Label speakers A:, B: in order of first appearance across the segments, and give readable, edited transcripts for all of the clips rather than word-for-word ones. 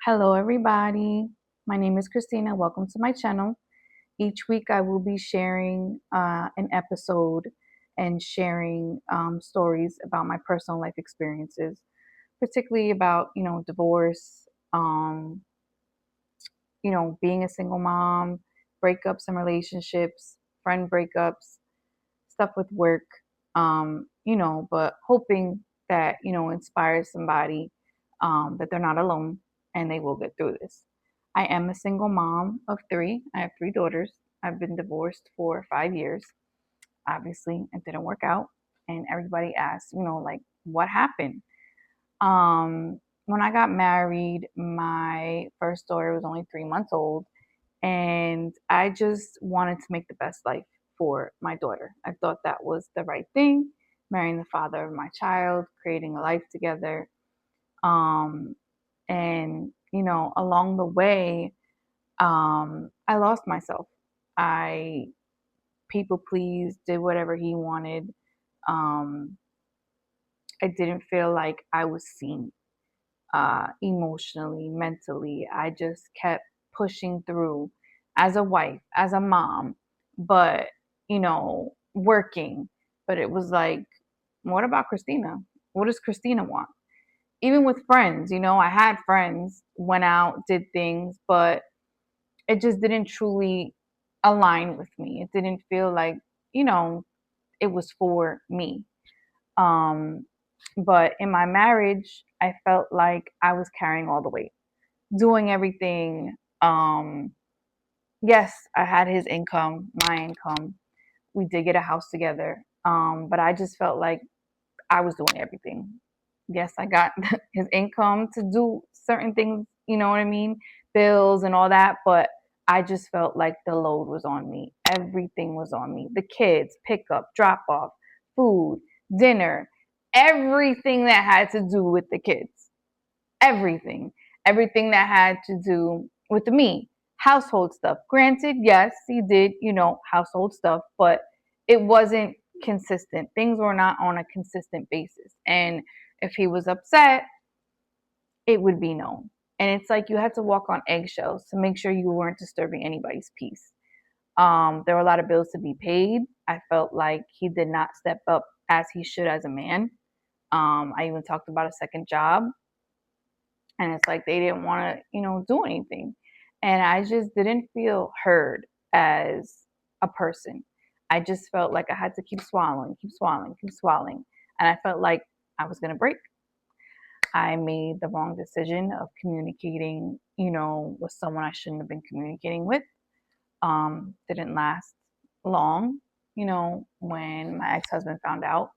A: Hello, everybody. My name is Christina. Welcome to my channel. Each week, I will be sharing an episode and sharing stories about my personal life experiences, particularly about divorce, um, being a single mom, breakups and relationships, friend breakups, stuff with work, but hoping that inspires somebody that they're not alone and they will get through this. I am a single mom of three. I have three daughters. I've been divorced for 5 years. Obviously, it didn't work out. And everybody asks, like, what happened? When I got married, my first daughter was only 3 months old, and I just wanted to make the best life for my daughter. I thought that was the right thing, marrying the father of my child, creating a life together. Um, and, along the way, I lost myself. I people pleased, did whatever he wanted. Um, I didn't feel like I was seen emotionally, mentally. I just kept pushing through as a wife, as a mom, but, working. But it was like, what about Christina? What does Christina want? Even with friends, I had friends, went out, did things, but it just didn't truly align with me. It didn't feel like, you know, it was for me. Um, but in my marriage, I felt like I was carrying all the weight, doing everything. Yes, I had his income, my income. We did get a house together. But I just felt like I was doing everything. Yes, I got his income to do certain things, you know what I mean? Bills and all that. But I just felt like the load was on me. Everything was on me. The kids, pick up, drop off, food, dinner, everything that had to do with the kids. Everything. Everything that had to do with me. Household stuff. Granted, yes, he did, household stuff, but it wasn't consistent. Things were not on a consistent basis. And if he was upset, it would be known. And it's like you had to walk on eggshells to make sure you weren't disturbing anybody's peace. There were a lot of bills to be paid. I felt like he did not step up as he should as a man. I even talked about a second job, and it's like they didn't want to, do anything. And I just didn't feel heard as a person. I just felt like I had to keep swallowing, keep swallowing, keep swallowing. And I felt like I was going to break. I made the wrong decision of communicating, with someone I shouldn't have been communicating with. Didn't last long, when my ex husband found out,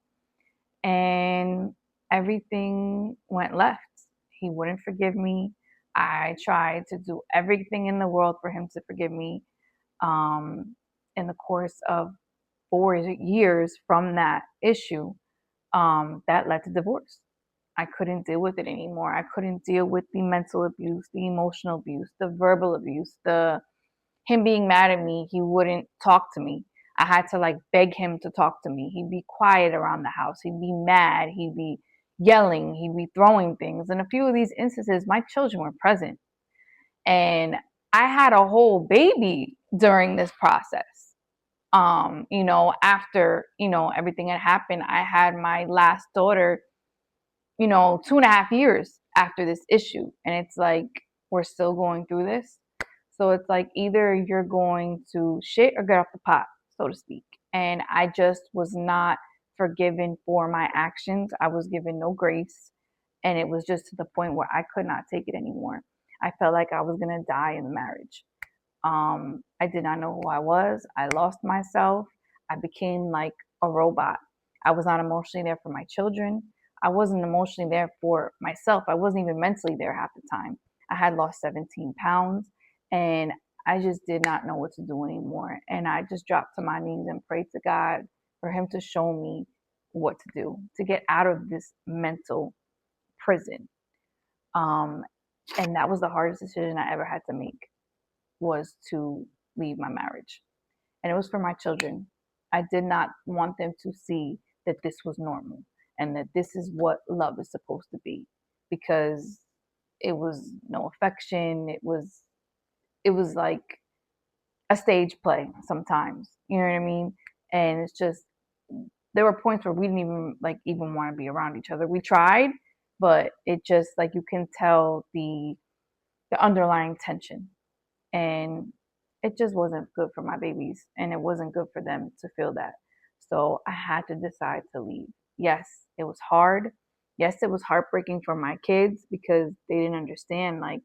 A: and everything went left. He wouldn't forgive me. I tried to do everything in the world for him to forgive me. Um, in the course of 4 years from that issue, that led to divorce. I couldn't deal with it anymore. I couldn't deal with the mental abuse, the emotional abuse, the verbal abuse, the him being mad at me. He wouldn't talk to me. I had to like beg him to talk to me. He'd be quiet around the house. He'd be mad. He'd be yelling. He'd be throwing things. In a few of these instances, my children were present. And I had a whole baby during this process. After, everything had happened, I had my last daughter, 2.5 years after this issue. And it's like, we're still going through this. So it's like either you're going to shit or get off the pot, so to speak. And I just was not forgiven for my actions. I was given no grace. And it was just to the point where I could not take it anymore. I felt like I was going to die in the marriage. I did not know who I was. I lost myself. I became like a robot. I was not emotionally there for my children. I wasn't emotionally there for myself. I wasn't even mentally there half the time. I had lost 17 pounds, and I just did not know what to do anymore. And I just dropped to my knees and prayed to God for Him to show me what to do to get out of this mental prison. Um, and that was the hardest decision I ever had to make, was to leave my marriage. And it was for my children. I did not want them to see that this was normal and that this is what love is supposed to be. Because it was no affection. It was like a stage play sometimes. You know what I mean? And it's just there were points where we didn't even want to be around each other. We tried, but it just like you can tell the underlying tension, and it just wasn't good for my babies, and it wasn't good for them to feel that. So I had to decide to leave. Yes, it was hard. Yes, it was heartbreaking for my kids because they didn't understand, like,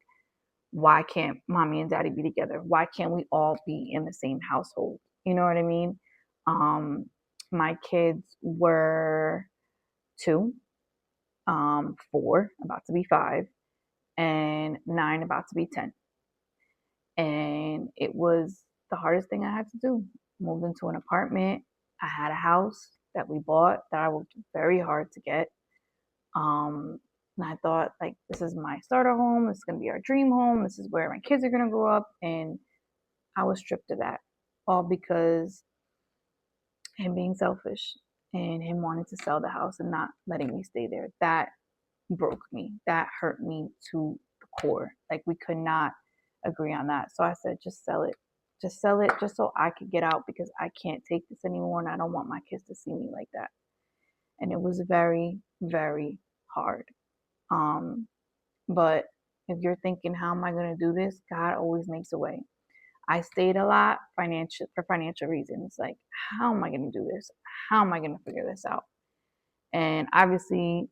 A: why can't mommy and daddy be together? Why can't we all be in the same household? You know what I mean? Um, my kids were 2, 4, about to be 5, and 9, about to be 10. And it was the hardest thing I had to do. Moved into an apartment. I had a house that we bought that I worked very hard to get. And I thought, like, this is my starter home. This is going to be our dream home. This is where my kids are going to grow up. And I was stripped of that, all because him being selfish and him wanting to sell the house and not letting me stay there. That broke me. That hurt me to the core. Like, we could not agree on that. So I said, just sell it. Just sell it just so I could get out because I can't take this anymore and I don't want my kids to see me like that. And it was very, very hard. But if you're thinking, how am I going to do this? God always makes a way. I stayed a lot for financial reasons. Like, how am I going to do this? How am I going to figure this out? And obviously,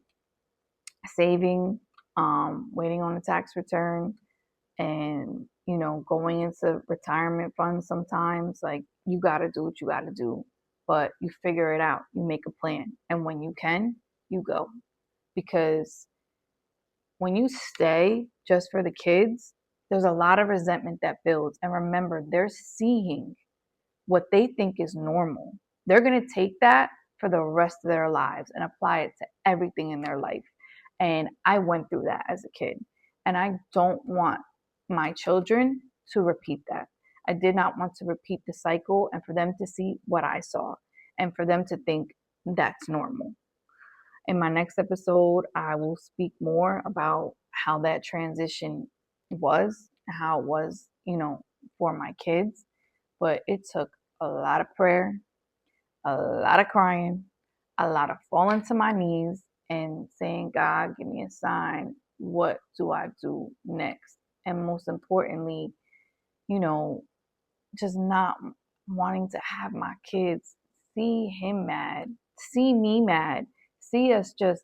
A: saving, waiting on the tax return, and going into retirement funds. Sometimes, like, you got to do what you got to do, but you figure it out. You make a plan, and when you can, you go, because when you stay just for the kids, there's a lot of resentment that builds. And remember, they're seeing what they think is normal. They're going to take that for the rest of their lives and apply it to everything in their life. And I went through that as a kid. And I don't want my children to repeat that. I did not want to repeat the cycle and for them to see what I saw and for them to think that's normal. In my next episode, I will speak more about how that transition was, how it was, for my kids. But it took a lot of prayer, a lot of crying, a lot of falling to my knees and saying, God, give me a sign. What do I do next? And most importantly, you know, just not wanting to have my kids see him mad, see me mad, see us just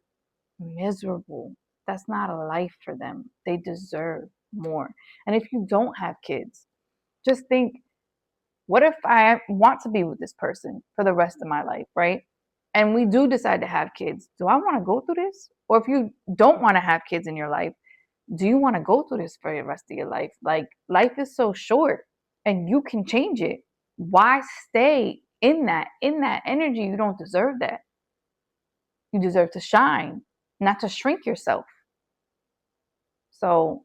A: miserable. That's not a life for them. They deserve more. And if you don't have kids, just think, what if I want to be with this person for the rest of my life, right? And we do decide to have kids. Do I want to go through this? Or if you don't want to have kids in your life, do you want to go through this for the rest of your life? Like, life is so short and you can change it. Why stay in that energy? You don't deserve that. You deserve to shine, not to shrink yourself. So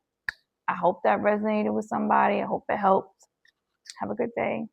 A: I hope that resonated with somebody. I hope it helped. Have a good day.